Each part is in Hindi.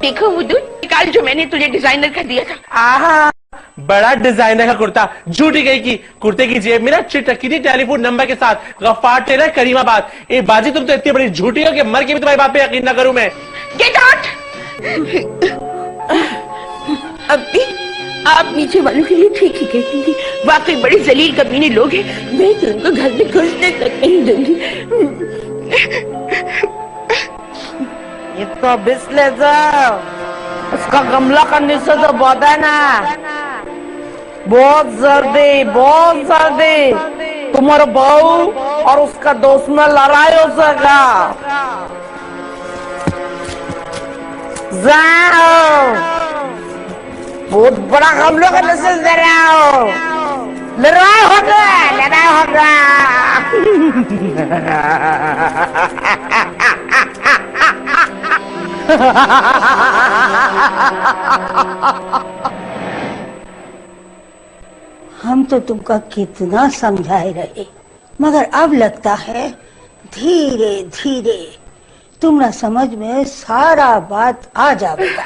देखो वुदू, निकाल जो मैंने तुझे डिजाइनर का दिया था। आहा, बड़ा डिजाइनर का कुर्ता, झूठी गई की कुर्ते की जेब में ना चिट रखी थी टेलीफोन नंबर के साथ, गफ्फार टेलर करीमाबाद। ए बाजी तुम तो इतनी बड़ी झूठी हो कि मर के भी तुम्हारी बात पे यकीन ना करूं मैं। Get out. अभी आप नीचे वालों के लिए ठीक ही कहती थी, वाकई बड़े जलील कमीने लोग हैं, मैं तो उनको घर में घुसने तक नहीं दूंगी। इसको बिस ले जाओ, उसका गमला करने से तो बहुत है ना, बहुत सर्दी, तुम्हारे बहू और उसका दोस्त में लड़ाई हो सका। जाओ, बहुत बड़ा गमला करने से दे रहा हो, लड़ाई होगा। हम तो तुमका कितना समझाए रहे, मगर अब लगता है धीरे धीरे तुम्हारा समझ में सारा बात आ जाएगा।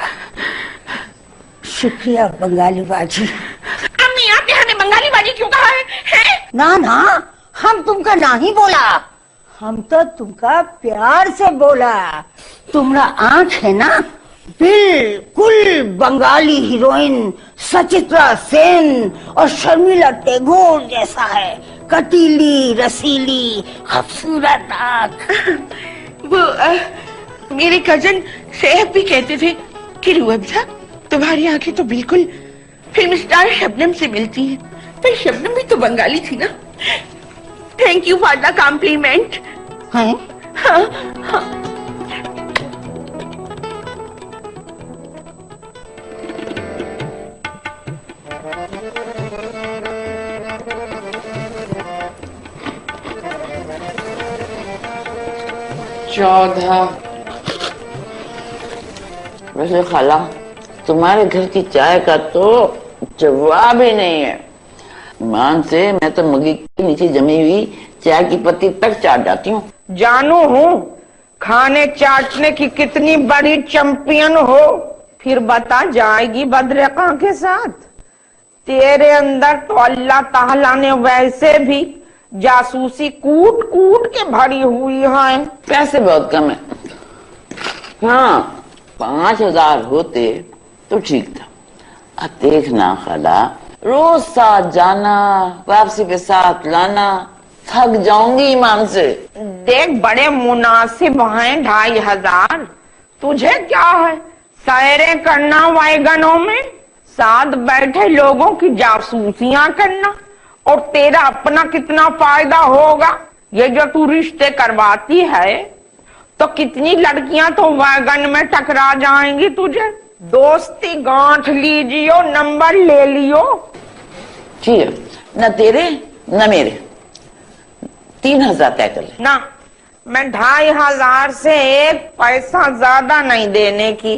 शुक्रिया बंगाली बाजी। अम्मी आपने हमें बंगाली बाजी क्यों कहा है? ना ना, हम तुमका नहीं बोला, हम तो तुमका प्यार से बोला। तुम्हारा आंख है ना बिल्कुल बंगाली हीरोइन सचित्रा सेन और शर्मिला टैगोर जैसा है, कटीली, रसीली, खूबसूरत आंख। वो मेरे कजन सेहब भी कहते थे कि रुअब्जा तुम्हारी आंखें तो बिल्कुल फिल्म स्टार शबनम से मिलती हैं। पर शबनम भी तो बंगाली थी ना। Thank you for the compliment. हैं? हाँ, हाँ। वैसे खाला, तुम्हारे घर की चाय का तो जवाब ही नहीं है। मान से मैं तो मग्गी के नीचे जमी हुई चाय की पत्ती तक चाट जाती हूँ। जानू हूँ खाने चाटने की कितनी बड़ी चैंपियन हो, फिर बता जाएगी बदरका के साथ। तेरे अंदर तो अल्लाह ताला ने वैसे भी जासूसी कूट कूट के भरी हुई है। पैसे बहुत कम है। हाँ, 5,000 होते तो ठीक था। अब देखना खाला, रोज साथ जाना, वापसी पे साथ लाना, थक जाऊंगी ईमान से। देख बड़े मुनासिब हैं 2,500। तुझे क्या है, सैरे करना वैगनों में, साथ बैठे लोगों की जासूसियां करना, और तेरा अपना कितना फायदा होगा। ये जो तू रिश्ते करवाती है तो कितनी लड़कियां तो वैगन में टकरा जाएंगी तुझे। दोस्ती गांठ लीजियो, नंबर ले लियो। ठीक है, न तेरे न मेरे 3,000 तय कर ले। ना, मैं 2,500 से एक पैसा ज्यादा नहीं देने की।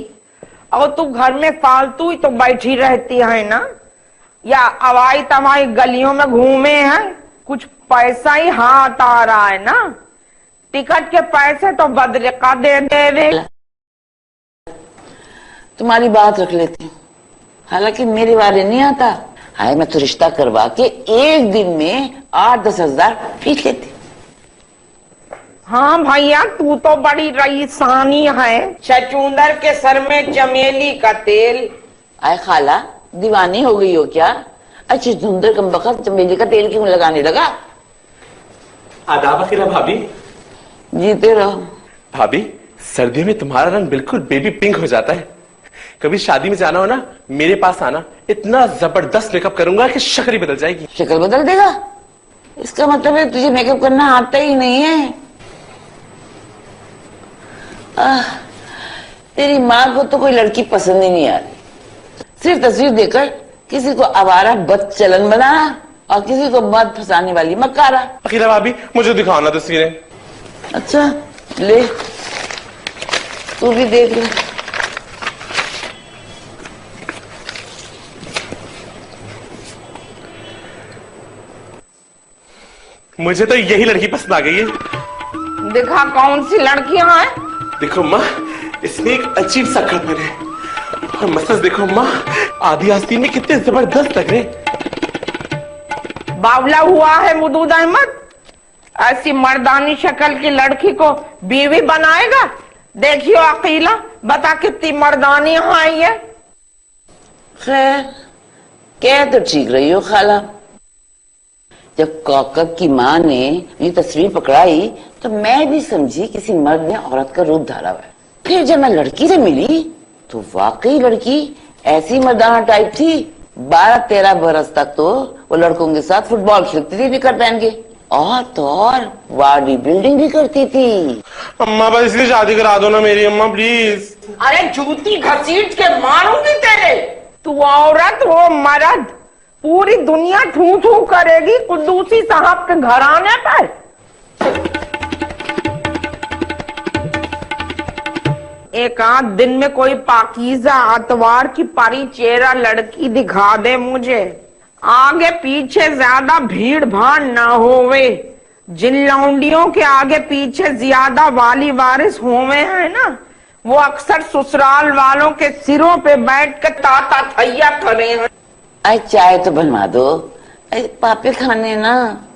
और तू घर में फालतू ही तो बैठी रहती है ना, या अवाई तवाई गलियों में घूमे हैं, कुछ पैसा ही हाथ आ रहा है ना। टिकट के पैसे तो बदरका दे दे। तुम्हारी बात रख लेती हूँ, हालांकि मेरे बारे नहीं आता। हाय, मैं तो रिश्ता करवा के एक दिन में 8-10 हजार पीट लेती। हाँ भैया, तू तो बड़ी रईसानी है। चचूंदर के सर में चमेली का तेल। आय खाला, दीवानी हो गई हो क्या? अच्छी धुंधर कम बखत चमेली का तेल क्यों लगाने लगा? आदाब अखीरा भाभी। जीते रहो भाभी। सर्दियों में तुम्हारा रंग बिल्कुल बेबी पिंक हो जाता है। कभी शादी में जाना हो ना, मेरे पास आना, इतना जबरदस्त मेकअप करूंगा कि शक्ल ही बदल जाएगी। शक्ल बदल देगा? इसका मतलब है तुझे मेकअप करना आता ही नहीं है। तेरी माँ को तो कोई लड़की पसंद ही नहीं आ रही। सिर्फ तस्वीर देखकर किसी को आवारा बदचलन बनाना और किसी को मत फंसाने वाली मक्कारा। अखीरा भाभी, मुझे दिखाओ ना तस्वीरें। अच्छा ले, तू भी देख ले। मुझे तो यही लड़की पसंद आ गई है। दिखा कौन सी लड़कियां हैं? देखो माँ, इसमें एक अजीब सा कपल है। मसल्स देखो अम्मा, आधी आस्तीन में कितने जबरदस्त लग रहे। बावला हुआ है वदूद अहमद, ऐसी मर्दानी शक्ल की लड़की को बीवी बनाएगा। देखियो अकीला, बता कितनी मर्दानी यहाँ आई है। खैर कह तो ठीक रही हो खाला। जब कौकब की माँ ने ये तस्वीर पकड़ाई तो मैं भी समझी किसी मर्द ने औरत का रूप धारा हुआ है। फिर जब मैं लड़की से मिली तो वाकई लड़की ऐसी मर्दाना टाइप थी। 12-13 बरस तक तो वो लड़कों के साथ फुटबॉल खेलती थी निकर पहन के, और तो और बॉडी बिल्डिंग भी करती थी। अम्मा बस इसलिए शादी करा दो ना मेरी अम्मा प्लीज। अरे जूती घसीट के मारूंगी तेरे। तू औरत वो मर्द, पूरी दुनिया थू थू करेगी कुद्दूसी साहब के घराने पर। एक आध दिन में कोई पाकीज़ा अतवार की परी चेहरा लड़की दिखा दे मुझे। आगे पीछे ज्यादा भीड़ भाड़ ना होवे। जिन लौंडियों के आगे पीछे ज्यादा वाली वारिस होवे हैं ना, वो अक्सर ससुराल वालों के सिरों पे बैठ कर ताता थैया करे हैं। अरे चाय तो बनवा दो, अरे पापे खाने ना।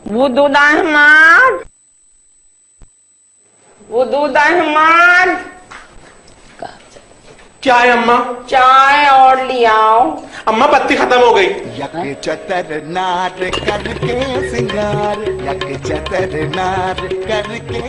वदूद अहमद, वदूद अहमद, क्या है अम्मा? चाय और ले आओ। अम्मा पत्ती खत्म हो गई। यक चतर नार करके सिंगार, यक चतर नार करके